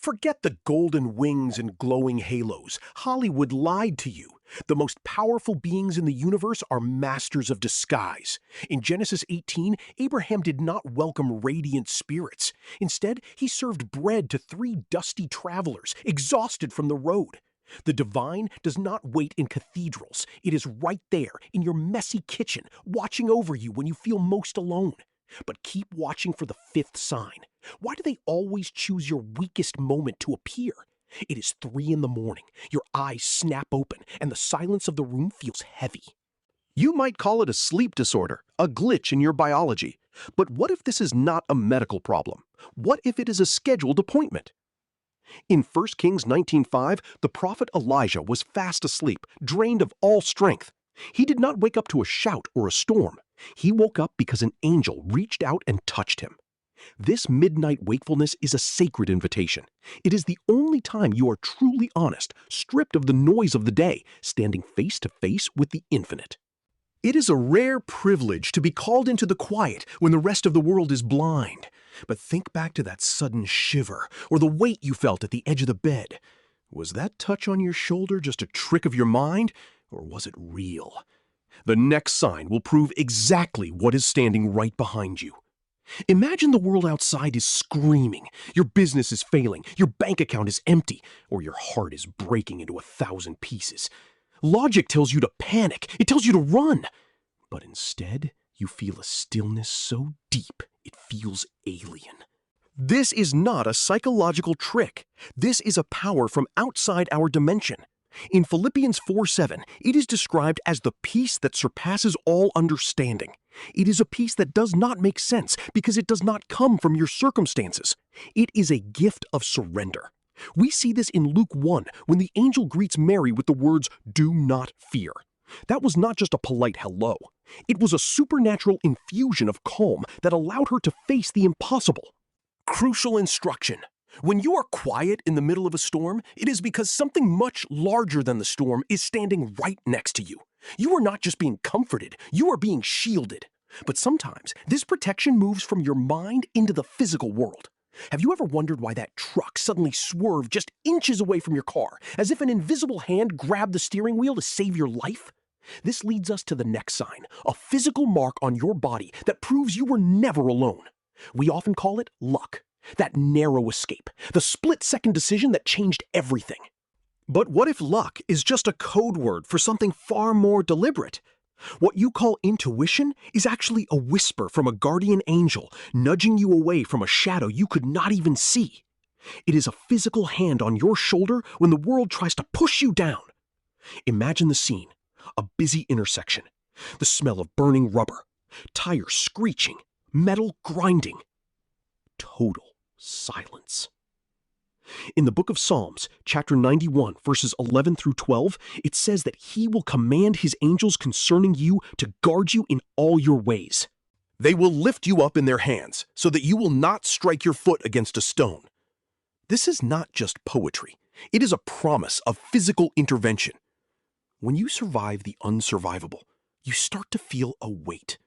Forget the golden wings and glowing halos. Hollywood lied to you. The most powerful beings in the universe are masters of disguise. In Genesis 18, Abraham did not welcome radiant spirits. Instead, he served bread to 3 dusty travelers, exhausted from the road. The divine does not wait in cathedrals. It is right there, in your messy kitchen, watching over you when you feel most alone. But keep watching for the 5th sign. Why do they always choose your weakest moment to appear? It is 3 in the morning, your eyes snap open, and the silence of the room feels heavy. You might call it a sleep disorder, a glitch in your biology. But what if this is not a medical problem? What if it is a scheduled appointment? In 1 Kings 19:5, the prophet Elijah was fast asleep, drained of all strength. He did not wake up to a shout or a storm. He woke up because an angel reached out and touched him. This midnight wakefulness is a sacred invitation. It is the only time you are truly honest, stripped of the noise of the day, standing face to face with the infinite. It is a rare privilege to be called into the quiet when the rest of the world is blind. But think back to that sudden shiver or the weight you felt at the edge of the bed. Was that touch on your shoulder just a trick of your mind, or was it real? The next sign will prove exactly what is standing right behind you. Imagine the world outside is screaming, your business is failing, your bank account is empty, or your heart is breaking into 1,000 pieces. Logic tells you to panic, it tells you to run. But instead, you feel a stillness so deep it feels alien. This is not a psychological trick. This is a power from outside our dimension. In Philippians 4:7, it is described as the peace that surpasses all understanding. It is a peace that does not make sense because it does not come from your circumstances. It is a gift of surrender. We see this in Luke 1 when the angel greets Mary with the words, "Do not fear." That was not just a polite hello. It was a supernatural infusion of calm that allowed her to face the impossible. Crucial instruction. When you are quiet in the middle of a storm, it is because something much larger than the storm is standing right next to you. You are not just being comforted, you are being shielded. But sometimes, this protection moves from your mind into the physical world. Have you ever wondered why that truck suddenly swerved just inches away from your car, as if an invisible hand grabbed the steering wheel to save your life? This leads us to the next sign, a physical mark on your body that proves you were never alone. We often call it luck. That narrow escape, the split-second decision that changed everything. But what if luck is just a code word for something far more deliberate? What you call intuition is actually a whisper from a guardian angel, nudging you away from a shadow you could not even see. It is a physical hand on your shoulder when the world tries to push you down. Imagine the scene, a busy intersection, the smell of burning rubber, tires screeching, metal grinding. Total silence. In the book of Psalms, chapter 91, verses 11 through 12, it says that he will command his angels concerning you to guard you in all your ways. They will lift you up in their hands so that you will not strike your foot against a stone. This is not just poetry. It is a promise of physical intervention. When you survive the unsurvivable, you start to feel a weight,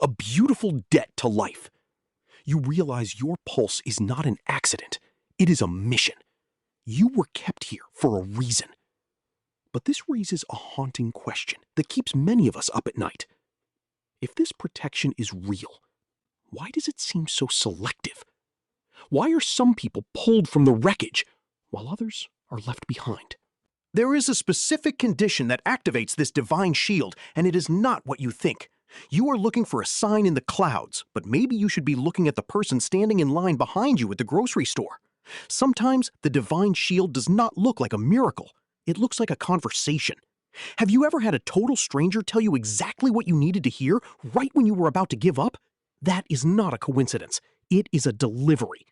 a beautiful debt to life. You realize your pulse is not an accident. It is a mission. You were kept here for a reason. But this raises a haunting question that keeps many of us up at night. If this protection is real, why does it seem so selective? Why are some people pulled from the wreckage while others are left behind? There is a specific condition that activates this divine shield, and it is not what you think. You are looking for a sign in the clouds, but maybe you should be looking at the person standing in line behind you at the grocery store. Sometimes the divine shield does not look like a miracle. It looks like a conversation. Have you ever had a total stranger tell you exactly what you needed to hear right when you were about to give up? That is not a coincidence. It is a delivery.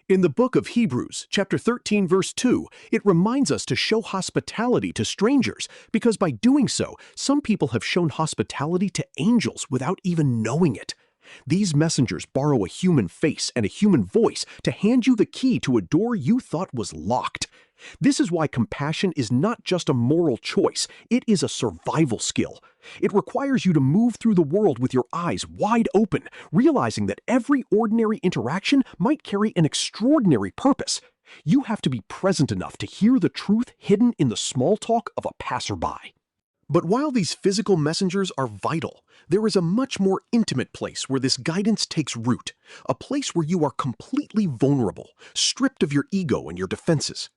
In the book of Hebrews, chapter 13, verse 2, it reminds us to show hospitality to strangers because by doing so, some people have shown hospitality to angels without even knowing it. These messengers borrow a human face and a human voice to hand you the key to a door you thought was locked. This is why compassion is not just a moral choice, it is a survival skill. It requires you to move through the world with your eyes wide open, realizing that every ordinary interaction might carry an extraordinary purpose. You have to be present enough to hear the truth hidden in the small talk of a passerby. But while these physical messengers are vital, there is a much more intimate place where this guidance takes root, a place where you are completely vulnerable, stripped of your ego and your defenses.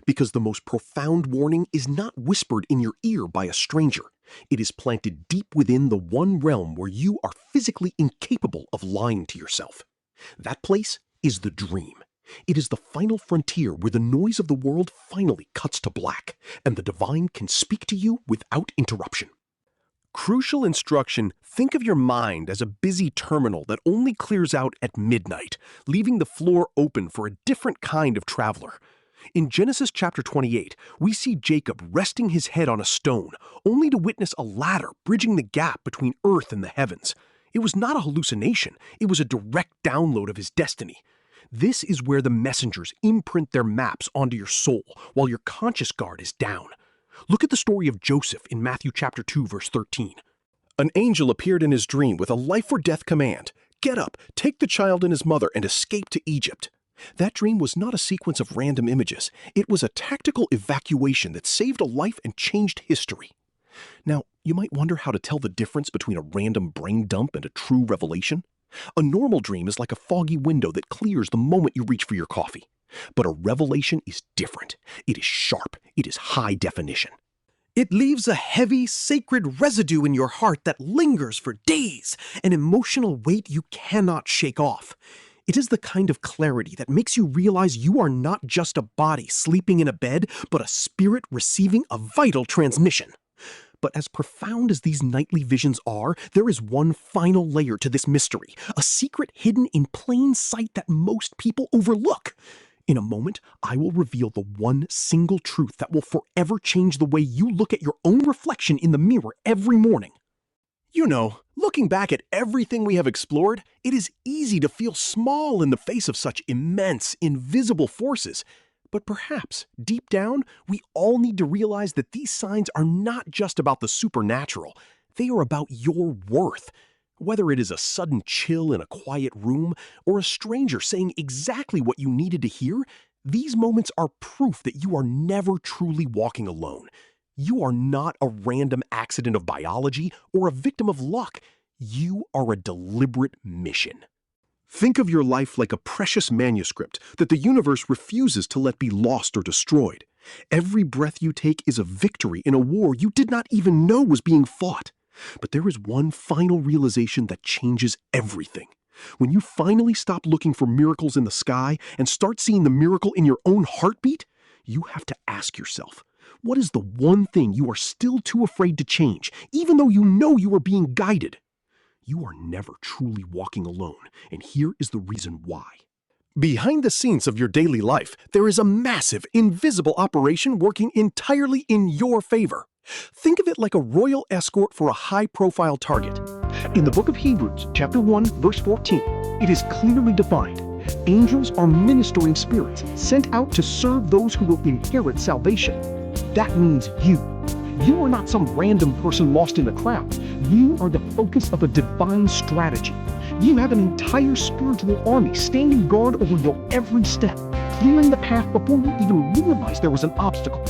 Because the most profound warning is not whispered in your ear by a stranger. It is planted deep within the one realm where you are physically incapable of lying to yourself. That place is the dream. It is the final frontier where the noise of the world finally cuts to black, and the divine can speak to you without interruption. Crucial instruction: think of your mind as a busy terminal that only clears out at midnight, leaving the floor open for a different kind of traveler. In Genesis chapter 28, we see Jacob resting his head on a stone, only to witness a ladder bridging the gap between earth and the heavens. It was not a hallucination, it was a direct download of his destiny. This is where the messengers imprint their maps onto your soul while your conscious guard is down. Look at the story of Joseph in Matthew chapter 2, verse 13. An angel appeared in his dream with a life-or-death command. Get up, take the child and his mother, and escape to Egypt. That dream was not a sequence of random images. It was a tactical evacuation that saved a life and changed history. Now, you might wonder how to tell the difference between a random brain dump and a true revelation. A normal dream is like a foggy window that clears the moment you reach for your coffee. But a revelation is different. It is sharp. It is high definition. It leaves a heavy, sacred residue in your heart that lingers for days, an emotional weight you cannot shake off. It is the kind of clarity that makes you realize you are not just a body sleeping in a bed, but a spirit receiving a vital transmission. But as profound as these nightly visions are, there is one final layer to this mystery, a secret hidden in plain sight that most people overlook. In a moment, I will reveal the one single truth that will forever change the way you look at your own reflection in the mirror every morning. You know, looking back at everything we have explored, it is easy to feel small in the face of such immense, invisible forces. But perhaps, deep down, we all need to realize that these signs are not just about the supernatural. They are about your worth. Whether it is a sudden chill in a quiet room or a stranger saying exactly what you needed to hear, these moments are proof that you are never truly walking alone. You are not a random accident of biology or a victim of luck. You are a deliberate mission. Think of your life like a precious manuscript that the universe refuses to let be lost or destroyed. Every breath you take is a victory in a war you did not even know was being fought. But there is one final realization that changes everything. When you finally stop looking for miracles in the sky and start seeing the miracle in your own heartbeat, you have to ask yourself, what is the one thing you are still too afraid to change, even though you know you are being guided? You are never truly walking alone, and here is the reason why. Behind the scenes of your daily life, there is a massive, invisible operation working entirely in your favor. Think of it like a royal escort for a high-profile target. In the book of Hebrews, chapter 1, verse 14, it is clearly defined. Angels are ministering spirits sent out to serve those who will inherit salvation. That means you. You are not some random person lost in the crowd. You are the focus of a divine strategy. You have an entire spiritual army standing guard over your every step, clearing the path before you even realize there was an obstacle.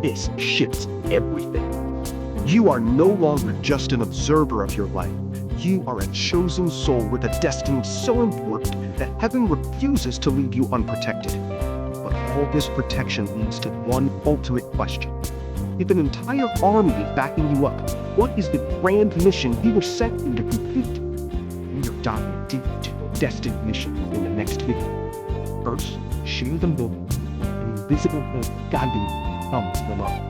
This shifts everything. You are no longer just an observer of your life. You are a chosen soul with a destiny so important that heaven refuses to leave you unprotected. But all this protection leads to one ultimate question. If an entire army is backing you up, what is the grand mission you were sent to complete? We are diving deep into your destined mission in the next video. First, share the movie, an invisible hand guiding you comes below.